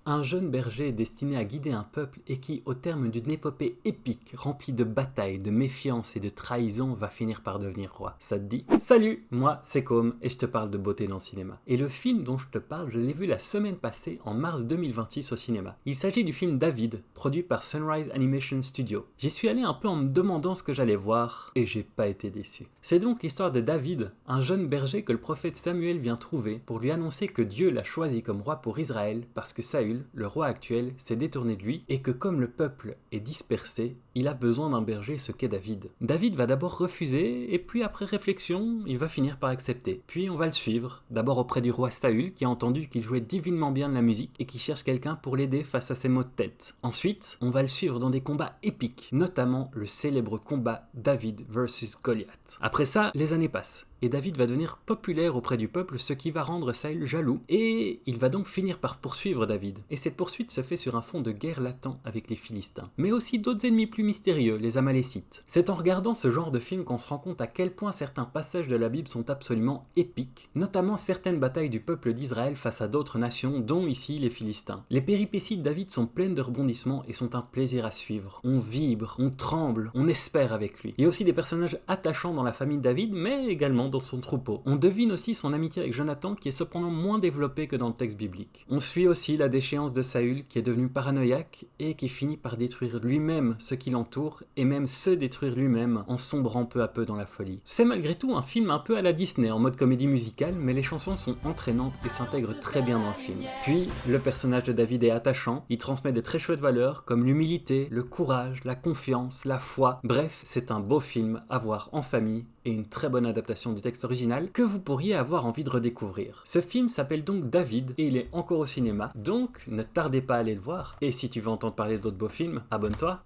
Un jeune berger destiné à guider un peuple et qui, au terme d'une épopée épique, remplie de batailles, de méfiance et de trahison, va finir par devenir roi. Ça te dit? Salut, moi c'est Com et je te parle de beauté dans le cinéma. Et le film dont je te parle, je l'ai vu la semaine passée, en mars 2026 au cinéma. Il s'agit du film David, produit par Sunrise Animation Studio. J'y suis allé un peu en me demandant ce que j'allais voir, et j'ai pas été déçu. C'est donc l'histoire de David, un jeune berger que le prophète Samuel vient trouver pour lui annoncer que Dieu l'a choisi comme roi pour Israël parce que Saül, le roi actuel, s'est détourné de lui et que comme le peuple est dispersé, il a besoin d'un berger, ce qu'est David. David va d'abord refuser et puis après réflexion, il va finir par accepter. Puis on va le suivre, d'abord auprès du roi Saül qui a entendu qu'il jouait divinement bien de la musique et qui cherche quelqu'un pour l'aider face à ses maux de tête. Ensuite, on va le suivre dans des combats épiques, notamment le célèbre combat David versus Goliath. Après ça, les années passent. Et David va devenir populaire auprès du peuple, ce qui va rendre Saül jaloux, et il va donc finir par poursuivre David. Et cette poursuite se fait sur un fond de guerre latent avec les Philistins. Mais aussi d'autres ennemis plus mystérieux, les Amalécites. C'est en regardant ce genre de film qu'on se rend compte à quel point certains passages de la Bible sont absolument épiques, notamment certaines batailles du peuple d'Israël face à d'autres nations, dont ici les Philistins. Les péripéties de David sont pleines de rebondissements et sont un plaisir à suivre. On vibre, on tremble, on espère avec lui. Il y a aussi des personnages attachants dans la famille de David, mais également dans son troupeau. On devine aussi son amitié avec Jonathan qui est cependant moins développée que dans le texte biblique. On suit aussi la déchéance de Saül qui est devenu paranoïaque et qui finit par détruire lui-même ce qui l'entoure et même se détruire lui-même en sombrant peu à peu dans la folie. C'est malgré tout un film un peu à la Disney en mode comédie musicale, mais les chansons sont entraînantes et s'intègrent très bien dans le film. Puis, le personnage de David est attachant, il transmet des très chouettes valeurs comme l'humilité, le courage, la confiance, la foi. Bref, c'est un beau film à voir en famille et une très bonne adaptation du texte original que vous pourriez avoir envie de redécouvrir. Ce film s'appelle donc David et il est encore au cinéma, donc ne tardez pas à aller le voir. Et si tu veux entendre parler d'autres beaux films, abonne-toi.